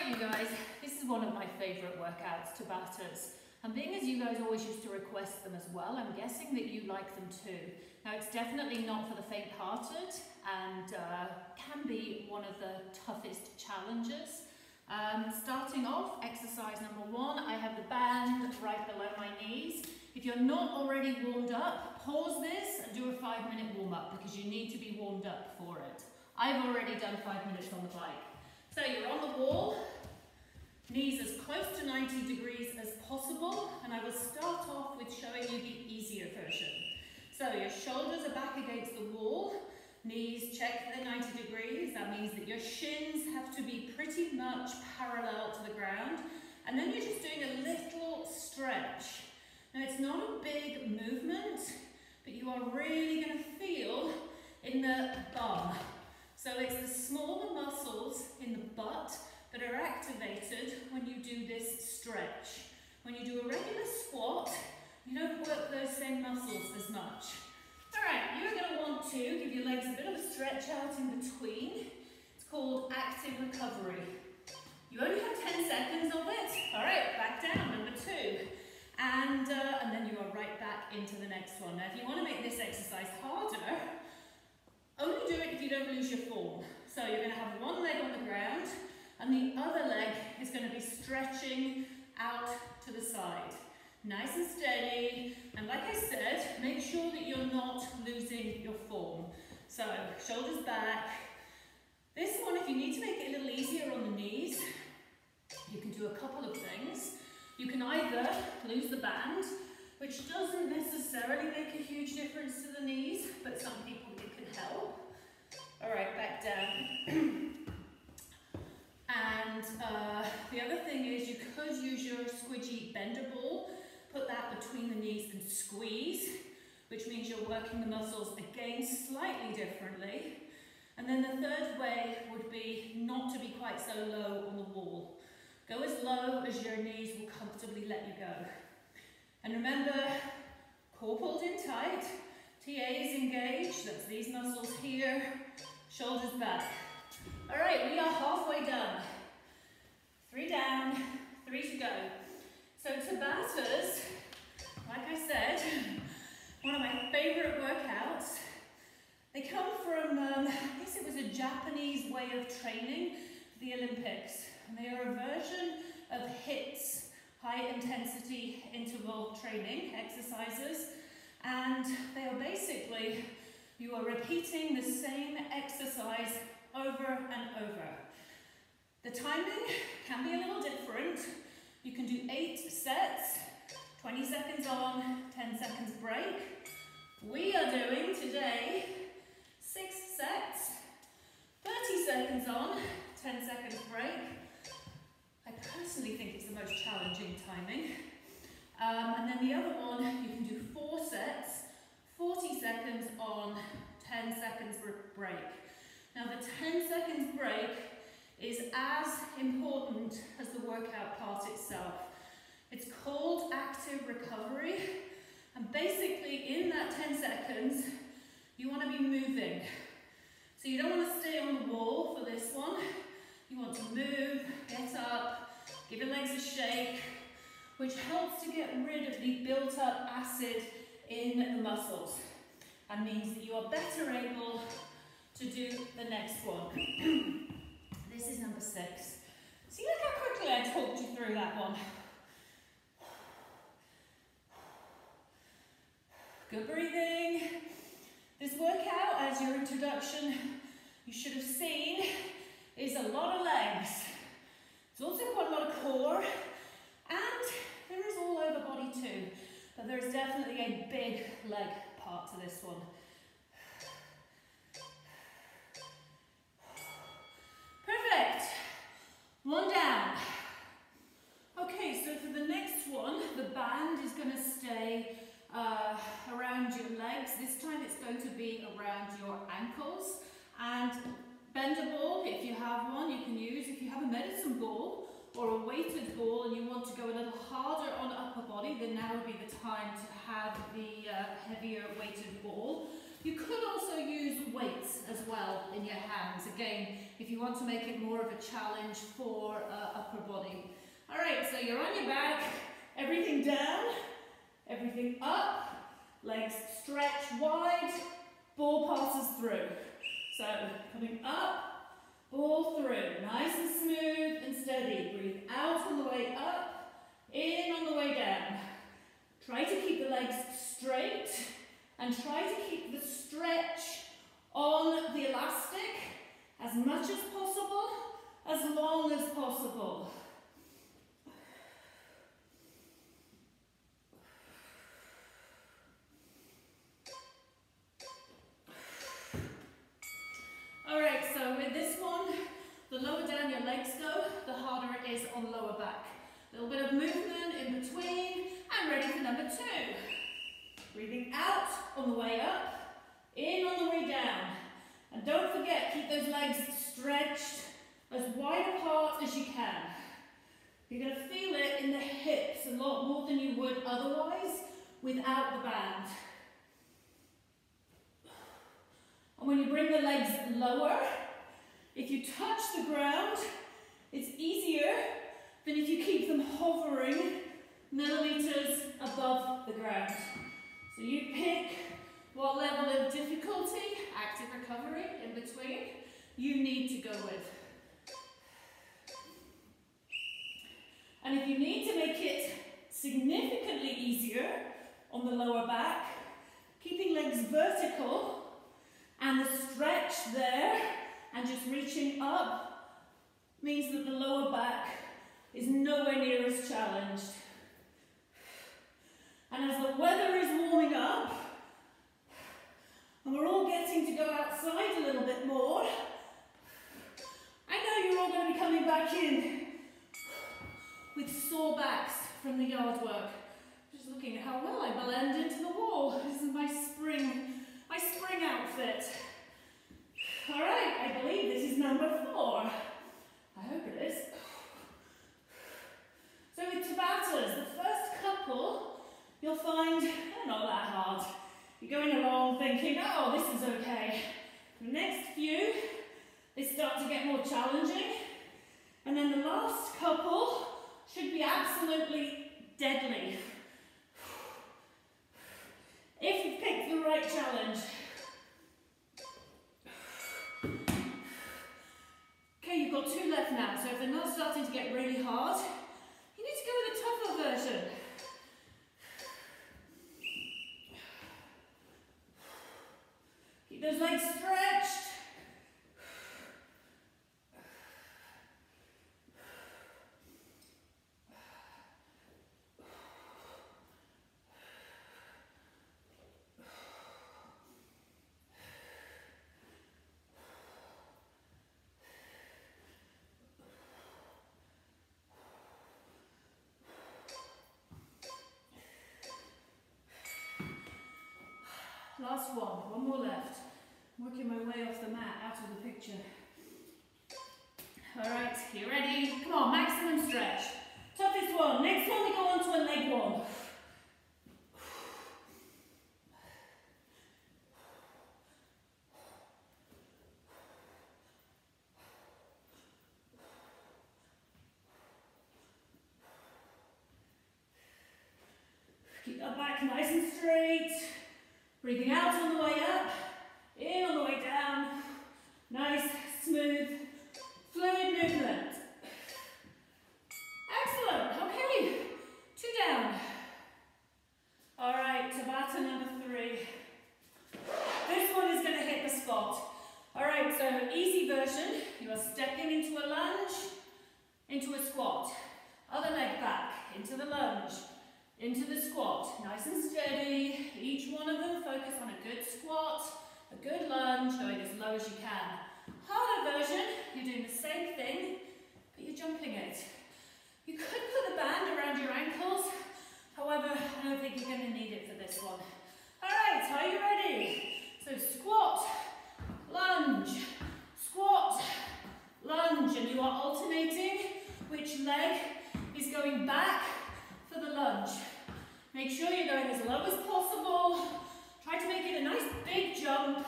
you guys, this is one of my favourite workouts, Tabatas. And being as you guys always used to request them as well, I'm guessing that you like them too. Now it's definitely not for the faint-hearted and can be one of the toughest challenges. Starting off, exercise number 1, I have the band right below my knees. If you're not already warmed up, pause this and do a 5-minute warm-up because you need to be warmed up for it. I've already done 5 minutes on the bike. So you're on the wall, knees as close to 90 degrees as possible, and I will start off with showing you the easier version. So your shoulders are back against the wall, knees check they're 90 degrees, that means that your shins have to be pretty much parallel to the ground, and then you're just doing a little stretch. Now it's not a big movement, but you are really going to feel in the bum. So it's the smaller muscles in the butt that are activated when you do this stretch. When you do a regular squat, you don't work those same muscles as much. Alright, you're going to want to give your legs a bit of a stretch out in between. It's called active recovery. You only have 10 seconds of it. Alright, back down, number 2. And then you are right back into the next one. Now if you want to make this exercise harder, only do it if you don't lose your form. So you're going to have one leg on the ground and the other leg is going to be stretching out to the side. Nice and steady, and like I said, make sure that you're not losing your form. So shoulders back. This one, if you need to make it a little easier on the knees, you can do a couple of things. You can either lose the band, which doesn't necessarily make a huge difference to the knees, but some people it can help. All right, back down. And the other thing is you could use your squidgy bender ball, put that between the knees and squeeze, which means you're working the muscles again slightly differently. And then the third way would be not to be quite so low on the wall. Go as low as your knees will comfortably let you go. And remember, core pulled in tight, TA is engaged, that's these muscles here, shoulders back. All right, we are halfway done. 3 down, 3 to go. So Tabatas, like I said, one of my favorite workouts. They come from, I guess it was a Japanese way of training for the Olympics. And they are a version of HIITs, high intensity interval training exercises. And they are basically, you are repeating the same exercise over and over. The timing can be a little different. You can do 8 sets, 20 seconds on, 10 seconds break. We are doing today 6 sets, 30 seconds on, 10 seconds break. I personally think it's the most challenging timing. And then the other one, you can do 4 sets, 40 seconds on, 10 seconds break. Now the 10 seconds break is as important as the workout part itself. It's called active recovery, and basically in that 10 seconds, you want to be moving. So you don't want to stay on the wall for this one. You want to move, get up, give your legs a shake, which helps to get rid of the built up acid in the muscles and means that you are better able to do the next one. This is number 6. See, look how quickly I talked you through that one. Good breathing. This workout, as your introduction, you should have seen, is a lot of legs. It's also quite a lot of core, and there is all over body too, but there is definitely a big leg part to this one. Perfect. 1 down. Okay, so for the next one, the band is going to stay around your legs. This time it's going to be around your ankles. And bender ball, if you have one, you can use. If you have a medicine ball or a weighted ball and you want to go a little harder on upper body, then now would be the time to have the heavier weighted ball. You could also use weights as well in your hands. Again, if you want to make it more of a challenge for upper body. All right, so you're on your back, everything down, everything up, legs stretch wide, ball passes through. So coming up, ball through, nice and smooth and steady. Breathe out on the way up, in on the way down. Try to keep the legs straight and try to keep the stretch on the elastic as much as possible, as long as possible. Alright, so with this one, the lower down your legs go, the harder it is on lower back. A little bit of movement in between, and ready for number 2. Breathing out on the way up, in on the way down. And don't forget, keep those legs stretched as wide apart as you can. You're going to feel it in the hips a lot more than you would otherwise without the band. And when you bring the legs lower, if you touch the ground, it's easier than if you keep them hovering millimeters above the ground. So you pick what level of difficulty, active recovery in between, you need to go with. And if you need to make it significantly easier on the lower back, keeping legs vertical and the stretch there and just reaching up means that the lower back is nowhere near as challenged. And as the weather is warming up, and we're all getting to go outside a little bit more, I know you're all going to be coming back in with sore backs from the yard work. Just looking at how well I blend into the wall. This is my spring outfit. All right, I believe this is number 4. I hope it is. So with Tabatas, the first couple, you'll find they're not that hard. You're going along thinking, oh, this is okay. The next few, they start to get more challenging. And then the last couple should be absolutely deadly. If you've picked the right challenge. Okay, you've got 2 left now, so if they're not starting to get really hard, you need to go with a tougher version. Keep those legs stretched. Last one more left. I'm working my way off the mat, out of the picture. All right, you ready? Come on, maximum stretch. Toughest one. Next one, we go on to a leg one. Keep that back nice and straight. Breathing out on the way up, in on the way down. Nice, smooth, fluid movement. Excellent, okay. 2 down. All right, Tabata number 3. This one is going to hit the spot. All right, so easy version. You are stepping into a lunge, into a squat. Other leg back, into the lunge. Into the squat, nice and steady. Each one of them focus on a good squat, a good lunge, going as low as you can. Harder version, you're doing the same thing, but you're jumping it. You could put the band around your ankles, however, I don't think you're going to need it for this one. All right, are you ready? So squat, lunge, squat, lunge, and you are alternating which leg is going back for the lunge. Make sure you're going as low as possible. Try to make it a nice big jump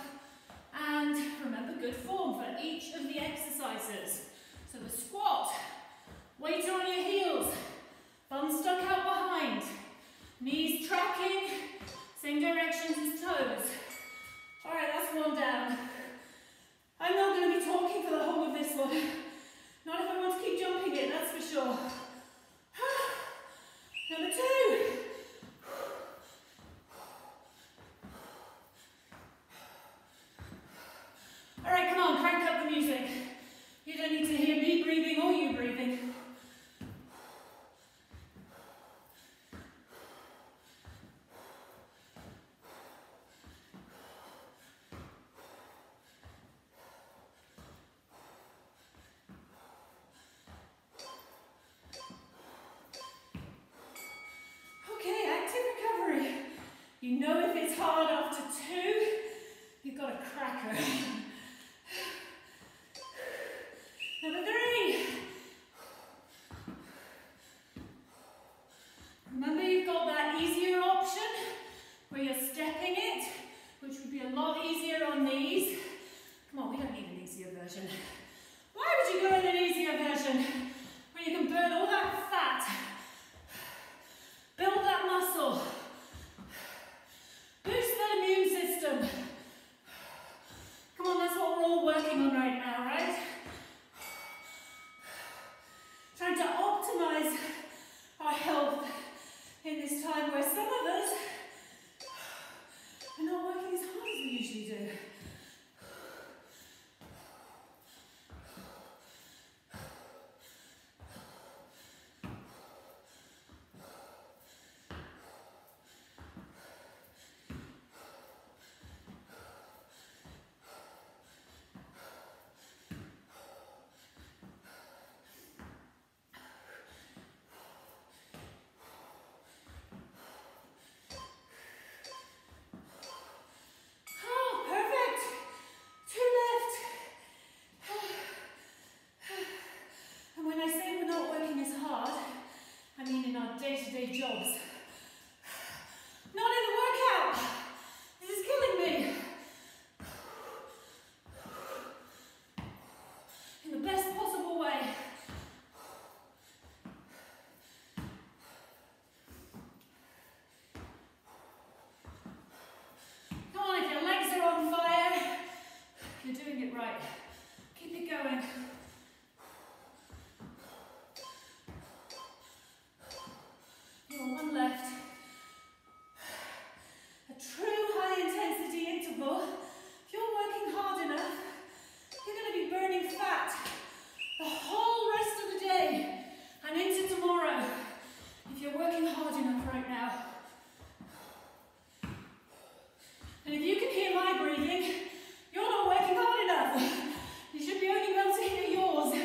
And remember, good form for each of the exercises. So the squat, weight on your heels, bum stuck out behind, knees tracking, same directions as toes. All right, that's one down. I'm not going to be talking for the whole of this one. Not if I want to keep jumping it, that's for sure. Number 2. All right, come on, crank up the music. You don't need to hear me breathing or you breathing. Okay, active recovery. You know if it's hard after 2, you've got a cracker. Number 3. Remember, you've got that easier option where you're stepping it, which would be a lot easier on knees. Come on, we don't need an easier version. Why would you go in an easier version where you can burn all that fat, build that muscle, boost that immune system? Come on, that's what we're all working on right now, right? Trying to optimize our health in this time where some of us are not working as hard as we usually do. Day-to-day jobs. Not in the workout. This is killing me. In the best possible way. Come on, if your legs are on fire, you're doing it right. Keep it going. One left. A true high intensity interval. If you're working hard enough, you're going to be burning fat the whole rest of the day and into tomorrow. If you're working hard enough right now. And if you can hear my breathing, you're not working hard enough. You should be only able to hear yours.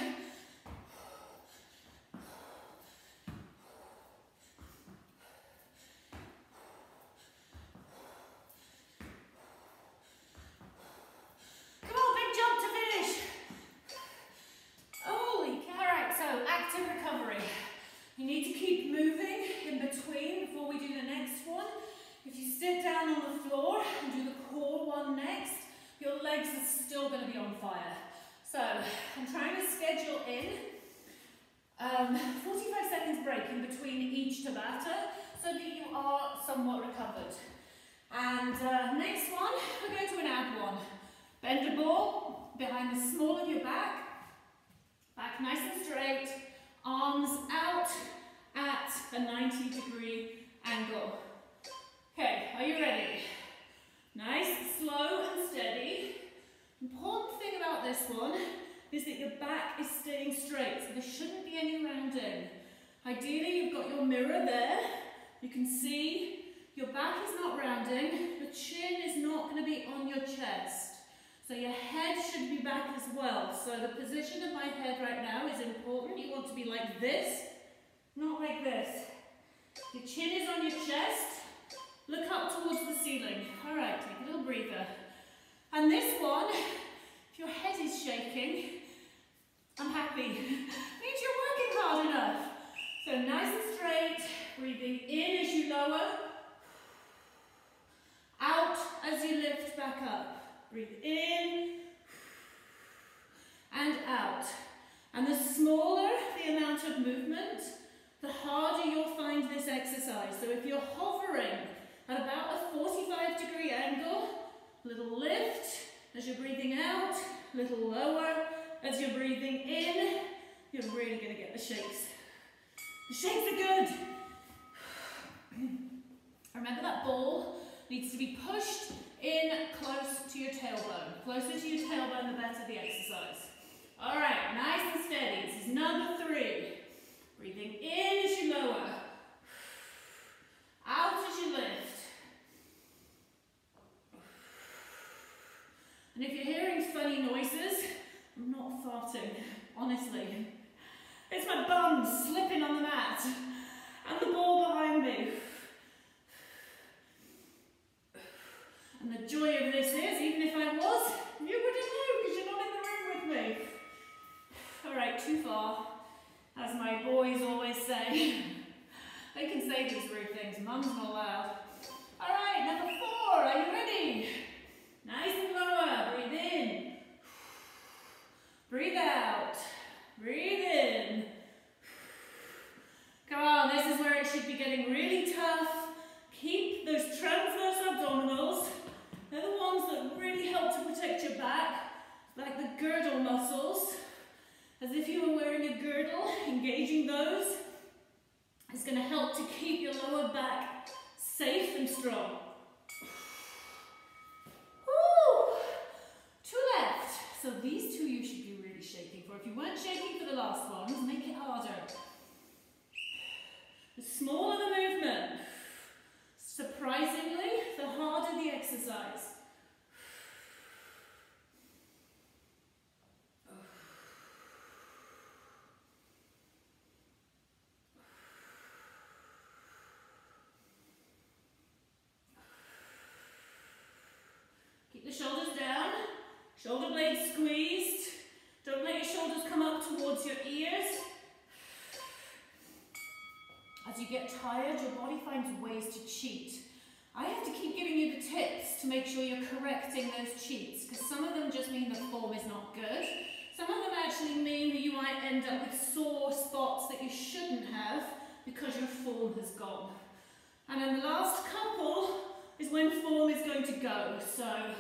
You need to keep moving in between before we do the next one. If you sit down on the floor and do the core one next, your legs are still going to be on fire. So I'm trying to schedule in 45 seconds break in between each Tabata so that you are somewhat recovered. And next one, we're going to an ab one. Bend the ball behind the small of your back nice and straight. Arms out at a 90-degree angle. Okay, are you ready? Nice, slow and steady. Important thing about this one is that your back is staying straight, so there shouldn't be any rounding. Ideally, you've got your mirror there. You can see your back is not rounding. The chin is not going to be on your chest. So your head should be back as well. So the position of my head right now is important. You want to be like this, not like this. Your chin is on your chest. Look up towards the ceiling. All right, take a little breather. And this one, if your head is shaking, I'm happy. Means you're working hard enough. So nice and straight, breathing in as you lower, out as you lift back up. Breathe in and out. And the smaller the amount of movement, the harder you'll find this exercise. So if you're hovering at about a 45-degree angle, little lift as you're breathing out, little lower as you're breathing in, you're really going to get the shakes. The shakes are good. Remember that ball needs to be pushed in close to your tailbone. Closer to your tailbone, the better the exercise. All right, nice and steady. This is number 3. Breathing in as you lower. Out as you lift. And if you're hearing funny noises, I'm not farting, honestly. It's my bum slipping on the mat and the ball behind me. And the joy of this is, even if I was, you wouldn't know because you're not in the room with me. All right, too far. As my boys always say. They can say these rude things, mum's not allowed. All right, number 4, are you ready? Nice and lower, breathe in. Breathe out. Breathe in. Come on, this is where it should be getting really tough. Keep those transverse abdominals. They're the ones that really help to protect your back, like the girdle muscles. As if you were wearing a girdle, engaging those is going to help to keep your lower back safe and strong. Woo! 2 left. So these 2 you should be really shaking for. If you weren't shaking for the last ones, make it harder. The smaller the movement, surprisingly, the harder the exercise. Keep the shoulders down, shoulder blades squeezed. Don't let your shoulders come up towards your ears. As you get tired, your body finds ways to cheat. I have to keep giving you the tips to make sure you're correcting those cheats, because some of them just mean the form is not good. Some of them actually mean that you might end up with sore spots that you shouldn't have because your form has gone. And then the last couple is when form is going to go. So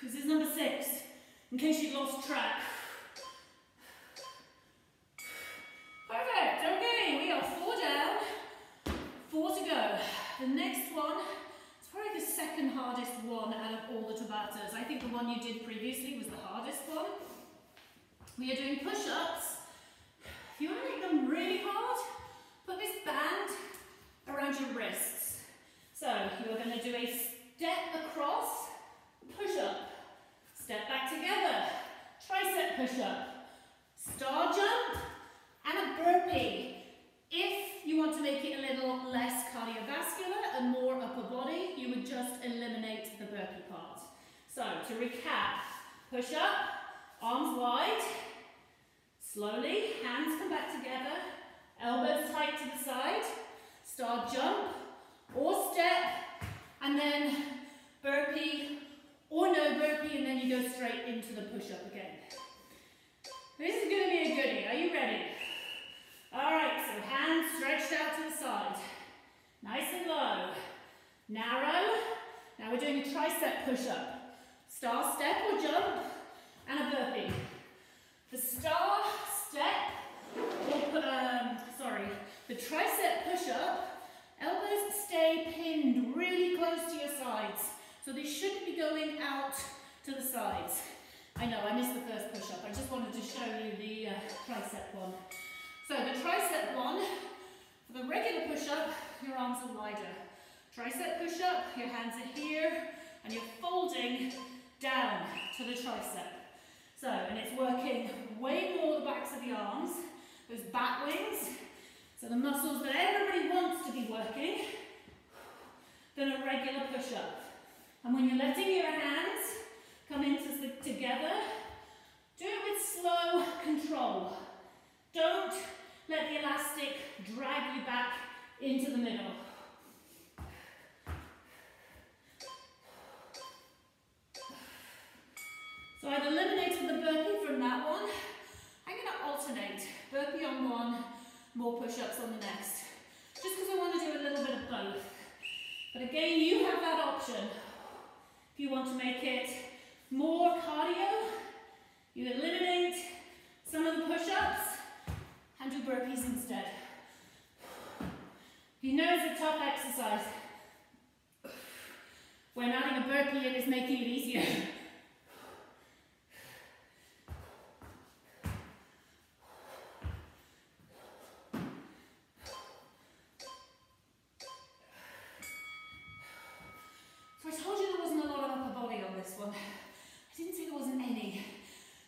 this is number 6, in case you've lost track. Perfect, okay, we are 4 down, 4 to go. The next one is probably the second hardest one out of all the Tabatas. I think the one you did previously was the hardest one. We are doing push-ups. If you want to make them really hard, put this band around your wrists. So you are going to do a step across, push-up. Step back together, tricep push-up, star jump, and a burpee. If you want to make it a little less cardiovascular and more upper body, you would just eliminate the burpee part. So, to recap, push-up, arms wide, slowly, hands come back together, elbows tight to the side, star jump, or step, and then burpee, or no burpee, and then you go straight into the push-up again. This is going to be a goodie. Are you ready? Alright, so hands stretched out to the side. Nice and low. Narrow. Now we're doing a tricep push-up. Star step or jump, and a burpee. The star step, or the tricep push-up, elbows stay pinned really close to your sides. So they shouldn't be going out to the sides. I know, I missed the first push-up. I just wanted to show you the tricep one. So the tricep one, for the regular push-up, your arms are wider. Tricep push-up, your hands are here, and you're folding down to the tricep. So, and it's working way more the backs of the arms, those bat wings, so the muscles that everybody wants to be working, than a regular push-up. And when you're letting your hands come into together, do it with slow control. Don't let the elastic drag you back into the middle. So I've eliminated the burpee from that one. I'm going to alternate. Burpee on one, more push-ups on the next. Just because I want to do a little bit of both. But again, you have that option. If you want to make it more cardio, you eliminate some of the push-ups and do burpees instead. You know it's a tough exercise. When adding a burpee in is making it easier. So I told you there wasn't a lot of upper body on this one. I didn't say there wasn't any.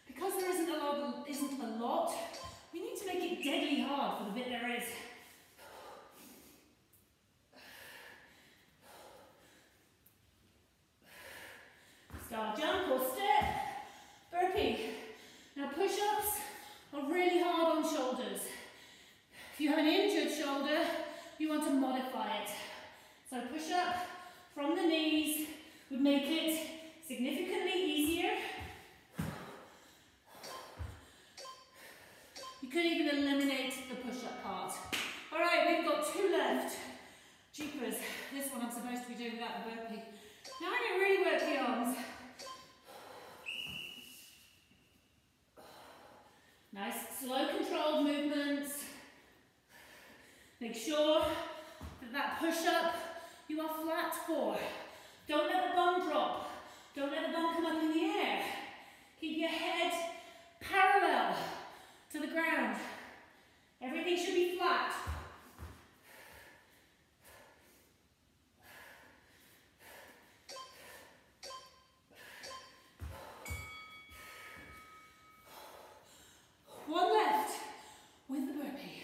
Because there isn't a lot, we need to make it deadly hard for the bit there is. Star jump or step, burpee. Now push-ups are really hard on shoulders. If you have an injured shoulder, you want to modify it. So push-up from the knees would make it significantly easier. You could even eliminate the push-up part. All right, we've got 2 left. Jeepers, this one I'm supposed to be doing without the burpee. Now I'm going to really work the arms. Nice, slow, controlled movements. Make sure that that push-up you are flat for. Don't let the bum drop. Don't let the bum come up in the air. Keep your head parallel to the ground. Everything should be flat. One left with the burpee.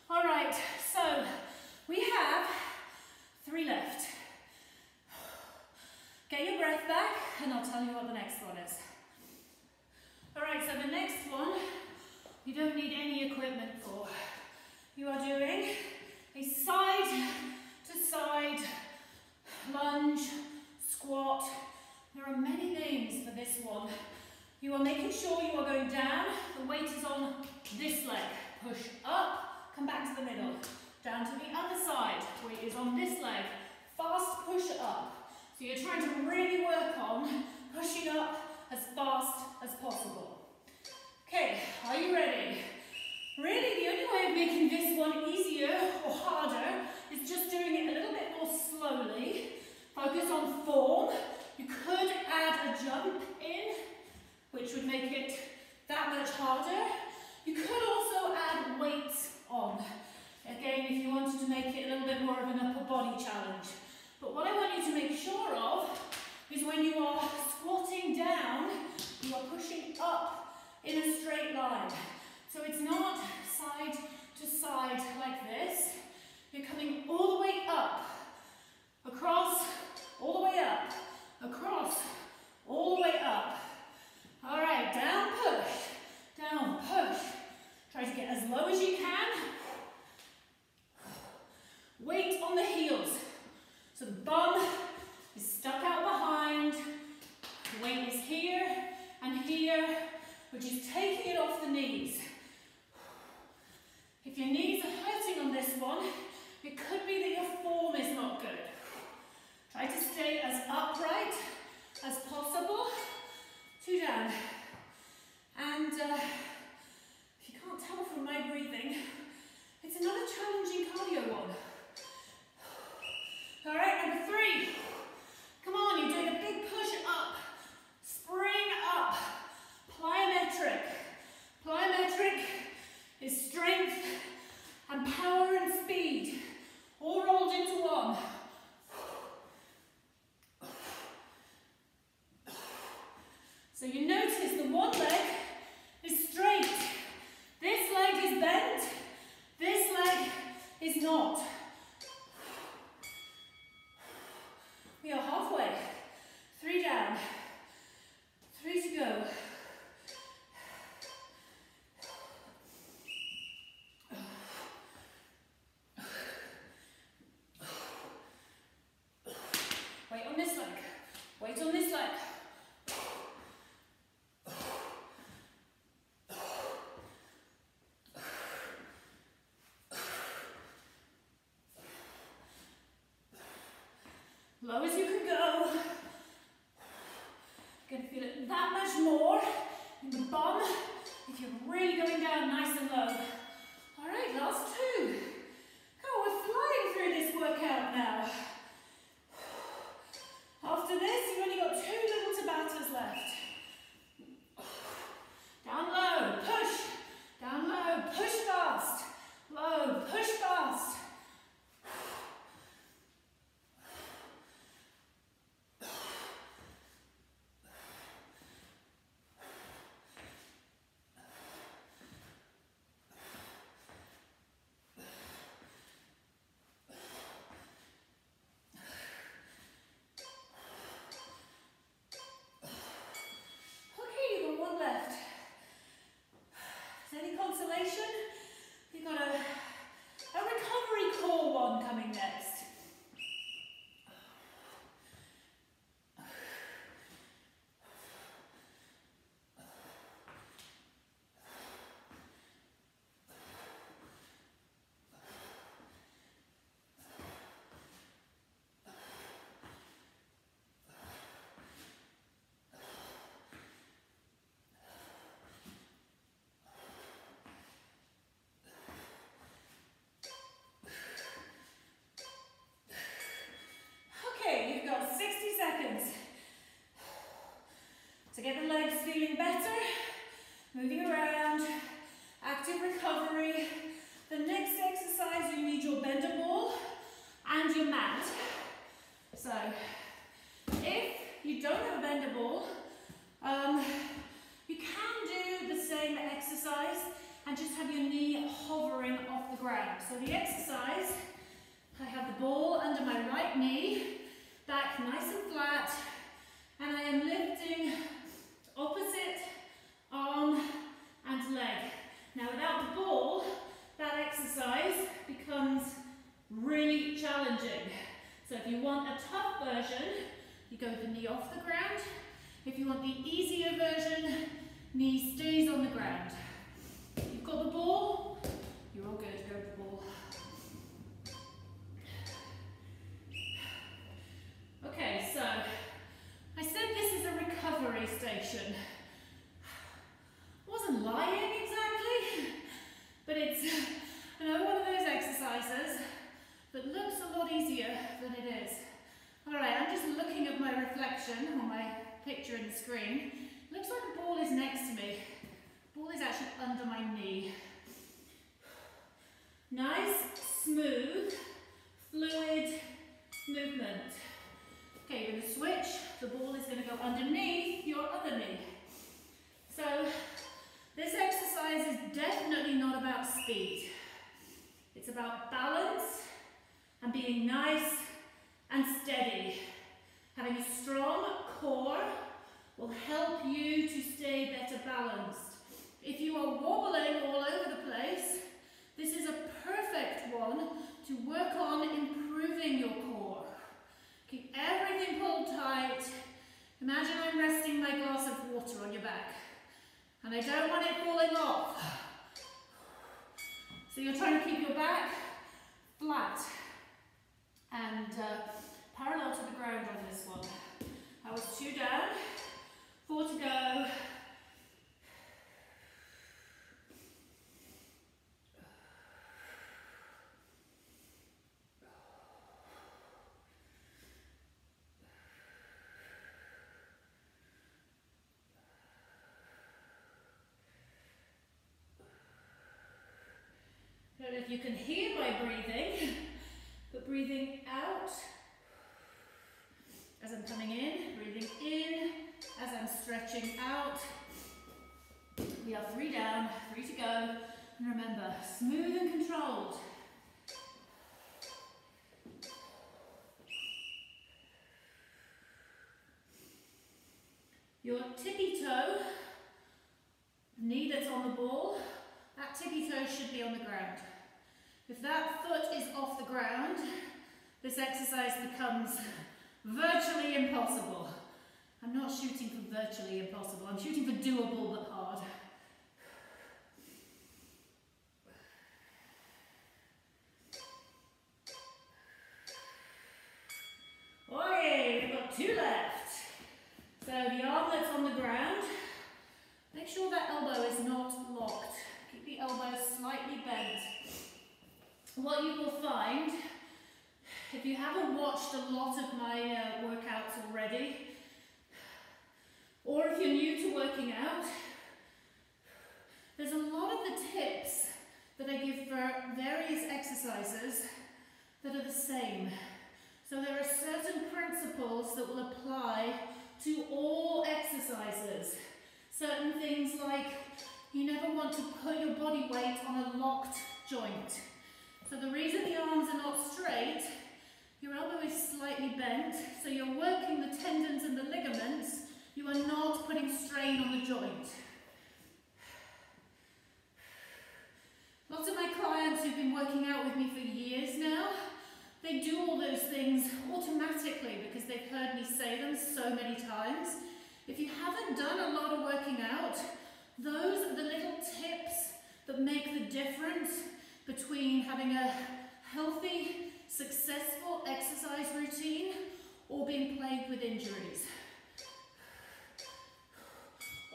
All right, so we have 3 left. Get your breath back and I'll tell you what the next one is. All right, so the next one, you don't need any equipment for. You are doing a side to side lunge, squat. There are many names for this one. You are making sure you are going down, the weight is on this leg. Push up, come back to the middle. Down to the other side, weight is on this leg. Fast push up. So you're trying to really work on pushing up as fast as possible. Okay, are you ready? Really, the only way of making this one easier or harder is just doing it a little bit more slowly. Focus on form. You could add a jump in, which would make it that much harder. You could also add weights on. Again, if you wanted to make it a little bit more of an upper body challenge. But what I want you to make sure of is when you are squatting down, you are pushing up in a straight line. So it's not side to side like this. You're coming all the way up, across, all the way up, across, all the way up. All right, down, push, down, push. Try to get as low as you can. Weight on the heels. So the bum is stuck out behind. The weight is here and here, which is taking it off the knees. If your knees are hurting on this one, it could be that your form is not good. Try to stay as upright, as So you notice the one leg is straight. This leg is bent. This leg is not. We are halfway. 3 down. 3 to go. Weight on this leg. Weight on this leg. Low as you can go. You're going to feel it that much more in the bum if you're really going down nice and low. All right, last 2. Go, we're flying through this workout now. After this, you've only got 2 little Tabatas left. Down low, push. Down low, push fast. Low, push fast. We've got a recovery core one coming next. So get the legs feeling better, moving around, active recovery. The next exercise, you need your bender ball and your mat. So if you don't have a bender ball, you can do the same exercise and just have your knee hovering off the ground. So the exercise, I have the ball under my right knee, back nice and flat, and I am lifting opposite arm and leg. Now without the ball, that exercise becomes really challenging. So if you want a tough version, you go with the knee off the ground. If you want the easier version, knee stays on the ground. You've got the ball, you're all good, go with the ball. Okay, so I said this is a recovery station. Wasn't lying exactly, but it's another one of those exercises that looks a lot easier than it is. All right, I'm just looking at my reflection on my picture in the screen. Looks like the ball is next to me. The ball is actually under my knee. Nice, smooth, fluid movement. Okay, you're going to switch. The ball is going to go underneath your other knee. So this exercise is definitely not about speed. It's about balance and being nice and steady. Having a strong core will help you to stay better balanced. If you are wobbling all over the place, this is a perfect one to work on improving your core. Keep everything pulled tight. Imagine I'm resting my glass of water on your back, and I don't want it falling off. So you're trying to keep your back flat and parallel to the ground on this one. That was 2 down, 4 to go. I don't know if you can hear my breathing, but breathing out as I'm coming in, breathing in as I'm stretching. stretching out. We are 3 down, 3 to go. And remember, smooth and controlled. Your tippy toe, knee that's on the ball, that tippy toe should be on the ground. If that foot is off the ground, this exercise becomes virtually impossible. I'm not shooting for virtually impossible, I'm shooting for doable but hard. Okay, we've got 2 left. So the arm that's on the ground, make sure that elbow is not locked. Keep the elbow slightly bent. What you will find, if you haven't watched a lot of my workouts already, or if you're new to working out, there's a lot of the tips that I give for various exercises that are the same. So there are certain principles that will apply to all exercises. Certain things like you never want to put your body weight on a locked joint. So the reason the arms are not straight, your elbow is slightly bent, so you're working the tendons and the ligaments, you are not putting strain on the joint. Lots of my clients who've been working out with me for years now, they do all those things automatically because they've heard me say them so many times. If you haven't done a lot of working out, those are the little tips that make the difference between having a healthy, successful exercise routine or being plagued with injuries.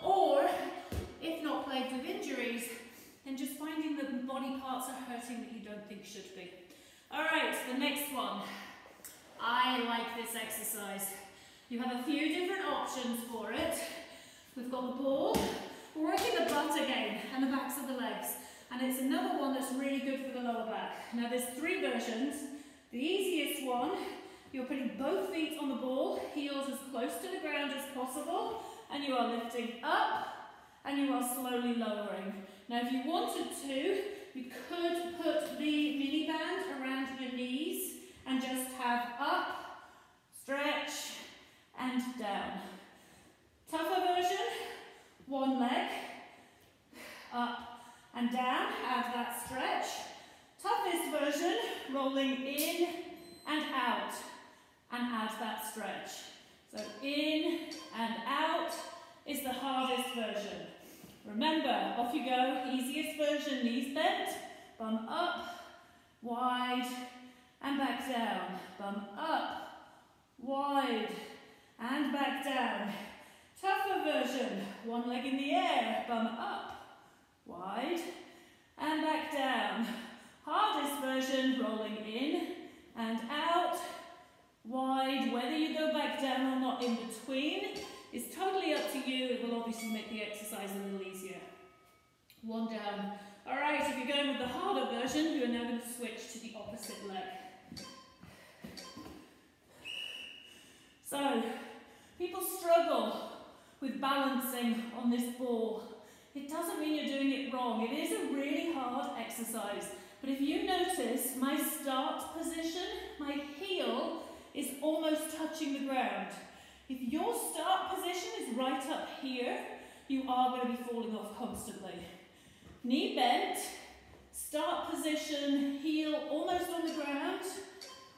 Or, if not plagued with injuries, then just finding that the body parts are hurting that you don't think should be. Alright, the next one. I like this exercise. You have a few different options for it. We've got the ball. We're working the butt again and the backs of the legs. And it's another one that's really good for the lower back. Now there's 3 versions. The easiest one, you're putting both feet on the ball, heels as close to the ground as possible, and you are lifting up and you are slowly lowering. Now if you wanted to, you could put the mini band around your knees and just have up, stretch, and down. Tougher version, 1 leg, up and down, add that stretch. Toughest version, rolling in and out, and add that stretch. So in and out is the hardest version. Remember, off you go, easiest version, knees bent, bum up, wide, and back down. Bum up, wide, and back down. Tougher version, 1 leg in the air, bum up, wide, and back down. Hardest version, rolling in and out, wide. Whether you go back down or not in between is totally up to you. It will obviously make the exercise a little easier. 1 down. Alright, if you're going with the harder version, you are now going to switch to the opposite leg. So, people struggle with balancing on this ball. It doesn't mean you're doing it wrong. It is a really hard exercise. But if you notice, my start position, my heel is almost touching the ground. If your start position is right up here, you are going to be falling off constantly. Knee bent, start position, heel almost on the ground.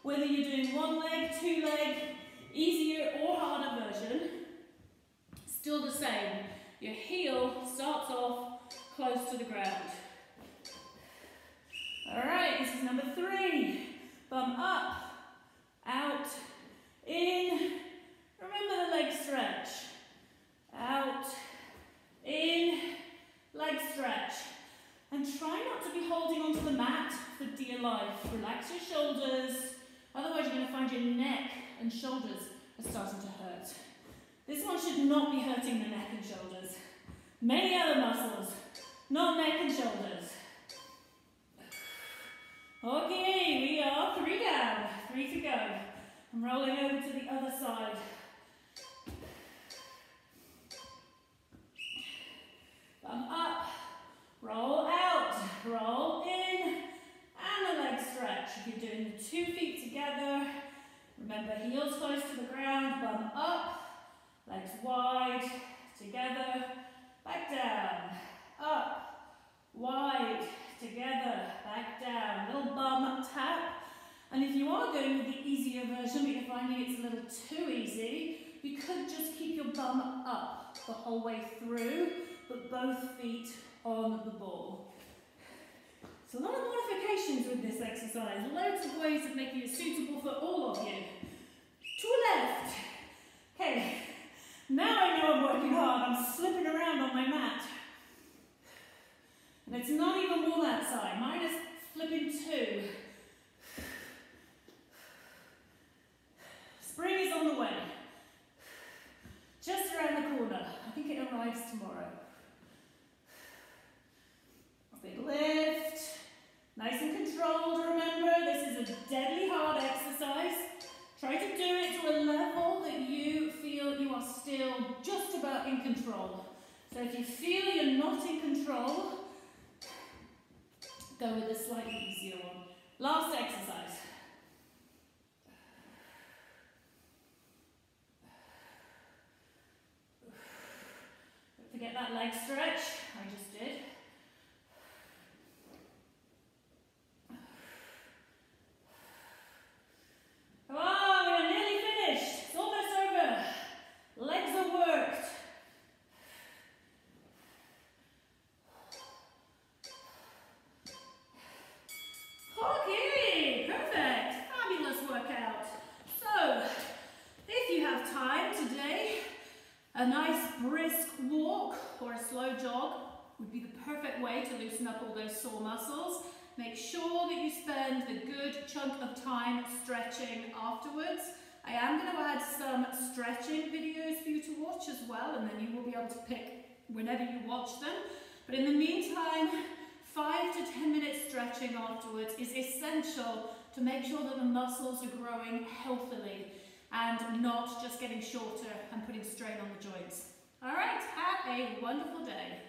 Whether you're doing 1 leg, 2 leg, easier or harder version, still the same. Your heel starts off close to the ground. Alright, this is number 3. Bum up, out, in. Remember the leg stretch. Out, in, leg stretch. And try not to be holding onto the mat for dear life. Relax your shoulders, otherwise you're going to find your neck and shoulders are starting to hurt. This one should not be hurting the neck and shoulders. Many other muscles, not neck and shoulders. Okay, we are 3 down, 3 to go. I'm rolling over to the other side. heels close to the ground, bum up, legs wide, together, back down, up, wide, together, back down, little bum tap. And if you are going with the easier version, but you're finding it's a little too easy, you could just keep your bum up the whole way through, but both feet on the ball. So a lot of modifications with this exercise, loads of ways of making it suitable for all of you. To the left. Okay, now I know I'm working hard, I'm slipping around on my mat. And it's not even more that side, mine is flipping two. Spring is on the way. Just around the corner. I think it arrives tomorrow. Big lift. Nice and controlled, remember. This is a deadly hard exercise. Try to do it to a level that you feel you are still just about in control. So if you feel you're not in control, go with a slightly easier one. Last exercise. Don't forget that leg stretch I just did. Come on, we're nearly finished. It's almost over. Legs are worked. Okay, perfect. Fabulous workout. So, if you have time today, a nice brisk walk or a slow jog would be the perfect way to loosen up all those sore muscles. Make sure that you spend a good chunk of time stretching afterwards. I am going to add some stretching videos for you to watch as well, and then you will be able to pick whenever you watch them. But in the meantime, 5 to 10 minutes stretching afterwards is essential to make sure that the muscles are growing healthily and not just getting shorter and putting strain on the joints. All right, have a wonderful day.